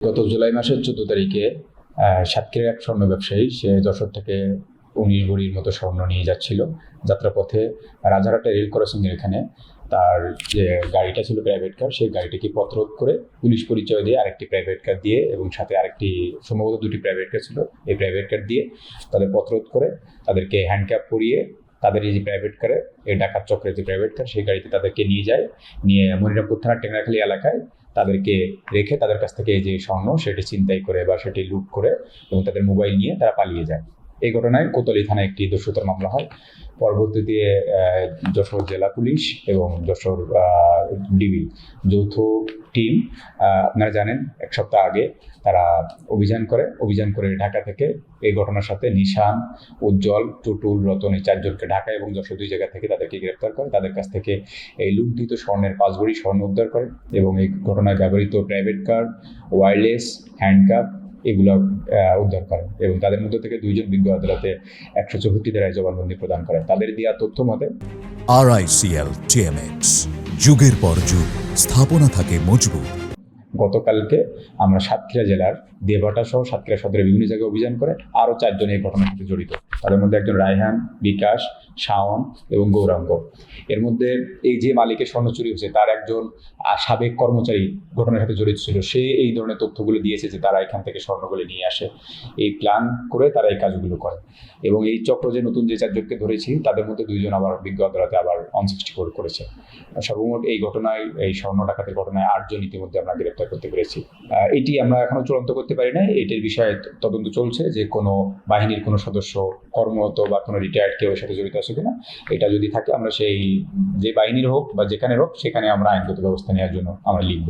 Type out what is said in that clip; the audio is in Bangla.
গত জুলাই মাসের 14 তারিখে সাতক্ষীরার এক স্বর্ণ ব্যবসায়ী সে যশোর থেকে 19 ভরির মতো স্বর্ণ নিয়ে যাচ্ছিল। যাত্রাপথে রাজারহাটে রেল ক্রসিং এর এখানে তার যে গাড়িটা ছিল প্রাইভেট কার, সেই গাড়িটিকে পথরোধ করে পুলিশ পরিচয় দিয়ে আরেকটি প্রাইভেট কার দিয়ে এবং সাথে আরেকটি সম্ভবত দুটি প্রাইভেট কার ছিল, এই প্রাইভেট কার দিয়ে তাদের পথরোধ করে তাদেরকে হ্যান্ডক্যাপ পরিয়ে তাদের এই যে প্রাইভেট কারে, এই ডাকাত চক্রের যে প্রাইভেট কার, সেই গাড়িতে তাদেরকে নিয়ে যায়। নিয়ে মনিরামপুর থানার টেংরাখালী এলাকায় তাদেরকে রেখে তাদের কাছ থেকে এই যে স্বর্ণ সেটি ছিনতাই করে বা সেটি লুট করে এবং তাদের মোবাইল নিয়ে তারা পালিয়ে যায়। এই ঘটনায় কোতোয়ালি থানায় একটি দস্যুতার মামলা হয়। পরবর্তীতে যশোর জেলা পুলিশ এবং যশোর ডিবি যৌথ টিম, আপনারা জানেন, এক সপ্তাহ আগে তারা অভিযান করে ঢাকা থেকে এই ঘটনার সাথে নিশান, উজ্জ্বল, টুটুল, রতন, এই চারজনকে ঢাকা এবং যশোর দুই জায়গা থেকে তাদেরকে গ্রেপ্তার করে। তাদের কাছ থেকে এই লুণ্ঠিত স্বর্ণের 5 ভরি স্বর্ণ উদ্ধার করে এবং এই ঘটনায় ব্যবহৃত প্রাইভেট কার, ওয়্যারলেস, হ্যান্ডকাপ এগুলো উদ্ধার করেন এবং তাদের মধ্যে থেকে 2 জন বিজ্ঞ আদালতে 164 ধারায় জবানবন্দি প্রদান করেন। তাদের দেওয়া তথ্য মতে RICL TMX, যুগের পর যুগ স্থাপনা থাকে মজবুত। গতকালকে আমরা সাতক্ষীরা জেলার দেবহাটা সহ সাতক্ষীরা সদরের বিভিন্ন জায়গায় অভিযান করে আরও 4 জন এই ঘটনার সাথে জড়িত। তাদের মধ্যে একজন রায়হান, বিকাশ, শাওন এবং গৌরাঙ্গ। এর মধ্যে এই যে মালিকের স্বর্ণ চুরি হয়েছে তার একজন সাবেক কর্মচারী ঘটনার সাথে জড়িত ছিল। সে এই ধরনের তথ্যগুলো দিয়েছে যে তারা এখান থেকে স্বর্ণগুলো নিয়ে আসে। এই প্ল্যান করে তারা এই কাজগুলো করে এবং এই চক্র যে নতুন যে 4 জনকে ধরেছি তাদের মধ্যে 2 জন আবার বিজ্ঞ আদালতে আবার 164 করেছে। সর্বমোট এই ঘটনায়, এই স্বর্ণ ডাকাতের ঘটনায় 8 জন ইতিমধ্যে আমরা গ্রেপ্তার করতে পেরেছি। এটি আমরা এখনো চূড়ান্ত করতে পারি না। এটির বিষয়ে তদন্ত চলছে যে কোনো বাহিনীর কোনো সদস্য কর্মরত বা কোনো রিটায়ার্ড কেউ এর সাথে জড়িত আছে কিনা। এটা যদি থাকে আমরা সেই যে বাহিনীর হোক বা যেখানে হোক সেখানে আমরা আইনগত ব্যবস্থা নেওয়ার জন্য আমরা লিখব।